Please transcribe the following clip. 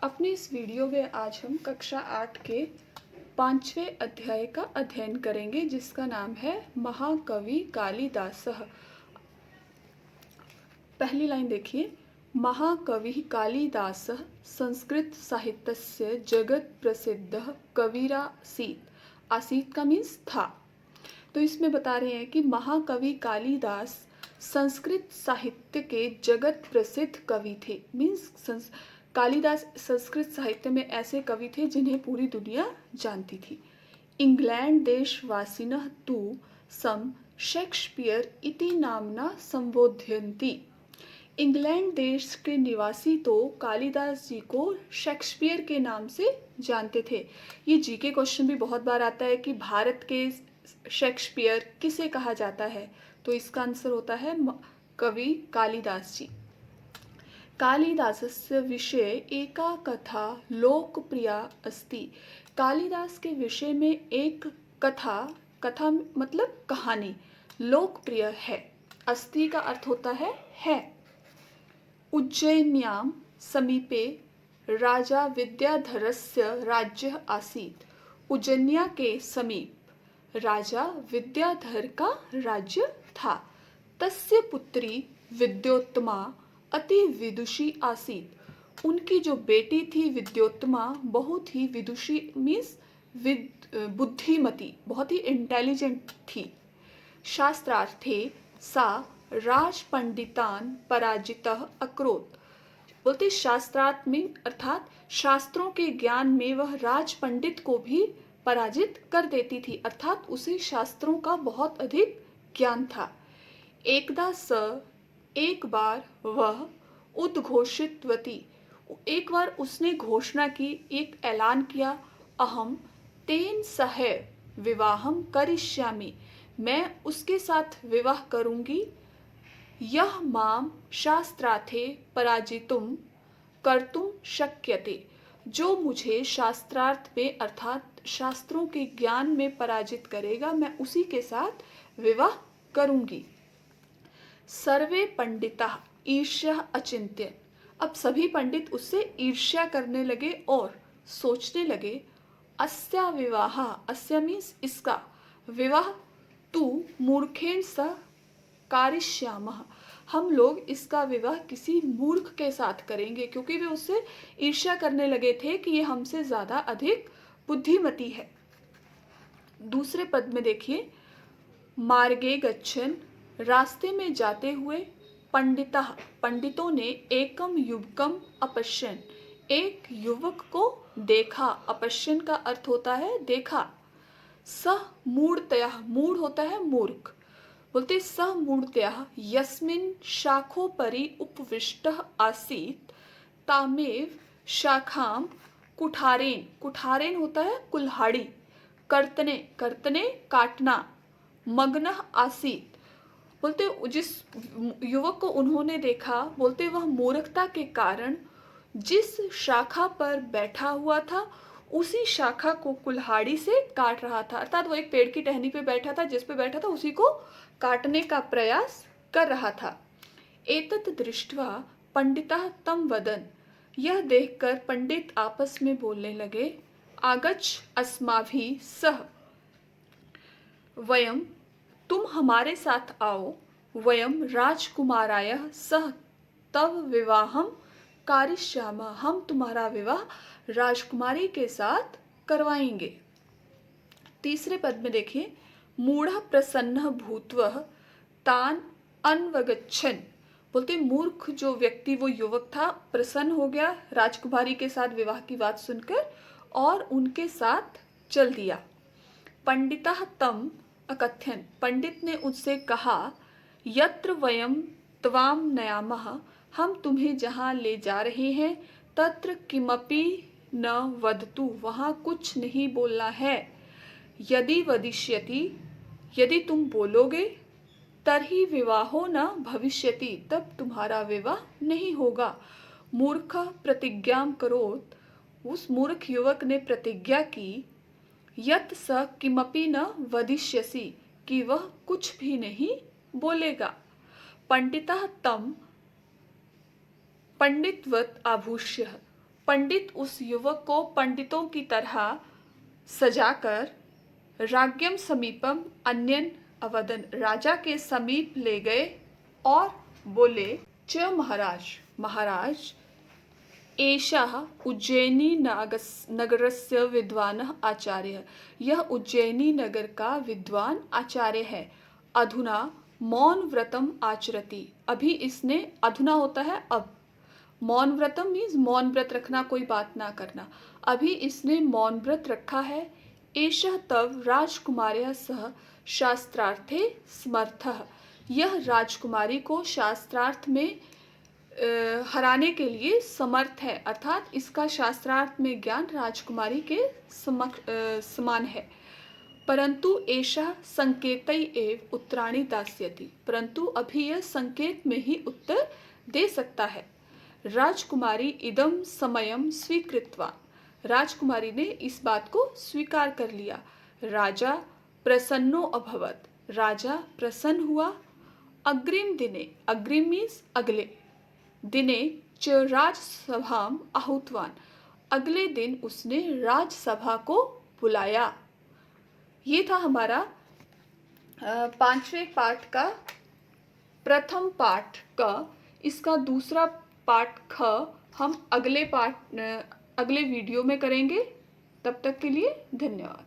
अपने इस वीडियो में आज हम कक्षा 8 के 5वें अध्याय का अध्ययन करेंगे जिसका नाम है महाकवि कालिदासः। पहली लाइन देखिए, महाकवि कालिदासः संस्कृत साहित्यस्य जगत प्रसिद्धः कविरासीत्। आसीत् का मीन्स था। तो इसमें बता रहे हैं कि महाकवि कालिदास संस्कृत साहित्य के जगत प्रसिद्ध कवि थे। मीन्स कालिदास संस्कृत साहित्य में ऐसे कवि थे जिन्हें पूरी दुनिया जानती थी। इंग्लैंड देशवासिनः तु सम शेक्सपियर इति नामना संबोध्यन्ति। इंग्लैंड देश के निवासी तो कालिदास जी को शेक्सपियर के नाम से जानते थे। ये जीके क्वेश्चन भी बहुत बार आता है कि भारत के शेक्सपियर किसे कहा जाता है, तो इसका आंसर होता है कवि कालिदास जी। कालिदासस्य विषये एका कथा लोकप्रिया अस्ति। कालिदास के विषय में एक कथा मतलब कहानी लोकप्रिय है। अस्ति का अर्थ होता है। उज्जैन्यां समीपे राजा विद्याधरस्य राज्य आसीत्। उज्जैनिया के समीप राजा विद्याधर का राज्य था। तस्य पुत्री विद्योत्तमा अति विदुषी आसीत्। उनकी जो बेटी थी विद्योत्तमा बहुत ही विदुषी मीन्स बुद्धिमती, बहुत ही इंटेलिजेंट थी। शास्त्रार्थे सा राजपंडितान पराजितः अकरोत्। बोलते शास्त्रार्थ में अर्थात शास्त्रों के ज्ञान में वह राजपंडित को भी पराजित कर देती थी, अर्थात उसे शास्त्रों का बहुत अधिक ज्ञान था। एकदा स एक बार वह उद्घोषितवती, एक बार उसने घोषणा की, एक ऐलान किया, अहम तेन सह विवाहम करिष्यामि, मैं उसके साथ विवाह करूंगी। यह माम शास्त्रार्थे पराजितुम कर्तुम शक्यते, जो मुझे शास्त्रार्थ में अर्थात शास्त्रों के ज्ञान में पराजित करेगा मैं उसी के साथ विवाह करूंगी। सर्वे पंडिता ईर्ष्या अचिंत्य। अब सभी पंडित उससे ईर्ष्या करने लगे और सोचने लगे, अस्या विवाह, अस्या मीन्स इसका, विवाह तू मूर्खेण स कारिष्यामः, हम लोग इसका विवाह किसी मूर्ख के साथ करेंगे, क्योंकि वे उससे ईर्ष्या करने लगे थे कि ये हमसे ज्यादा अधिक बुद्धिमती है। दूसरे पद में देखिए, मार्गे गच्छन्, रास्ते में जाते हुए, पंडितों ने एकम युवकम अपश्यन, एक युवक को देखा। अपश्यन का अर्थ होता है देखा। सह मूढ़तयः, मूढ़ होता है मूर्ख, बोलते सह मूढ़तयः यस्मिन् शाखोपरि उपविष्टः आसीत् तामेव शाखां कुठारेन, कुठारेन होता है कुल्हाड़ी, कर्तने काटना, मग्नः आसीत्, बोलते जिस युवक को उन्होंने देखा, बोलते वह मूर्खता के कारण जिस शाखा पर बैठा हुआ था उसी शाखा को कुल्हाड़ी से काट रहा था, अर्थात वो एक पेड़ की टहनी पे बैठा था, जिस पे बैठा था उसी को काटने का प्रयास कर रहा था। एतत् दृष्ट्वा पंडितः तं वदन्, यह देखकर पंडित आपस में बोलने लगे, आगच्छ अस्माभिः सह, वयम, तुम हमारे साथ आओ, वयम राजकुमाराय सह तव विवाहम कारिष्यामः, हम तुम्हारा विवाह राजकुमारी के साथ करवाएंगे। तीसरे पद में देखिए, मूढ़ः प्रसन्नः भूत्वः तान अन्वगच्छन्, बोलते मूर्ख जो व्यक्ति वो युवक था प्रसन्न हो गया राजकुमारी के साथ विवाह की बात सुनकर और उनके साथ चल दिया। पंडितः तम अकथयन्, पंडित ने उससे कहा, यत्र वयम त्वाम नयामः, हम तुम्हें जहाँ ले जा रहे हैं, तत्र किमपि न वदतु, वहाँ कुछ नहीं बोलना है। यदि वदिष्यति, यदि तुम बोलोगे, तर्हि विवाहो न भविष्यति, तब तुम्हारा विवाह नहीं होगा। मूर्ख प्रतिज्ञां करोत्, उस मूर्ख युवक ने प्रतिज्ञा की, यत् स किमपि न वदिष्यसि, कि वह कुछ भी नहीं बोलेगा। पंडितः तम पंडितवत आभूष्य, पंडित उस युवक को पंडितों की तरह सजाकर राज्ञम समीपम अन्यन अवदन, राजा के समीप ले गए और बोले, च महाराज, महाराज, एषः उज्जैनी नगरस्य विद्वानः आचार्यः, यह उज्जैनी नगर का विद्वान आचार्य है। अधुना मौन व्रतम आचरति, अभी इसने, अधुना होता है अब, मौन व्रतम मीन्स मौन व्रत रखना, कोई बात ना करना, अभी इसने मौन व्रत रखा है। एषः तव राजकुमार्यः सह शास्त्रार्थे समर्थः, यह राजकुमारी को शास्त्रार्थ में हराने के लिए समर्थ है, अर्थात इसका शास्त्रार्थ में ज्ञान राजकुमारी के समान है। परंतु एषः संकेतै एव उत्तराणि दास्यति, परंतु अभी यह संकेत में ही उत्तर दे सकता है। राजकुमारी इदं समयं स्वीकृत्वा, राजकुमारी ने इस बात को स्वीकार कर लिया। राजा प्रसन्नो अभवत, राजा प्रसन्न हुआ। अग्रिम दिने, अग्रिम मीन्स अगले, दिने च राजसभाम आहुतवान, अगले दिन उसने राजसभा को बुलाया। ये था हमारा 5वें पाठ का प्रथम पाठ का। इसका दूसरा पाठ ख हम अगले वीडियो में करेंगे। तब तक के लिए धन्यवाद।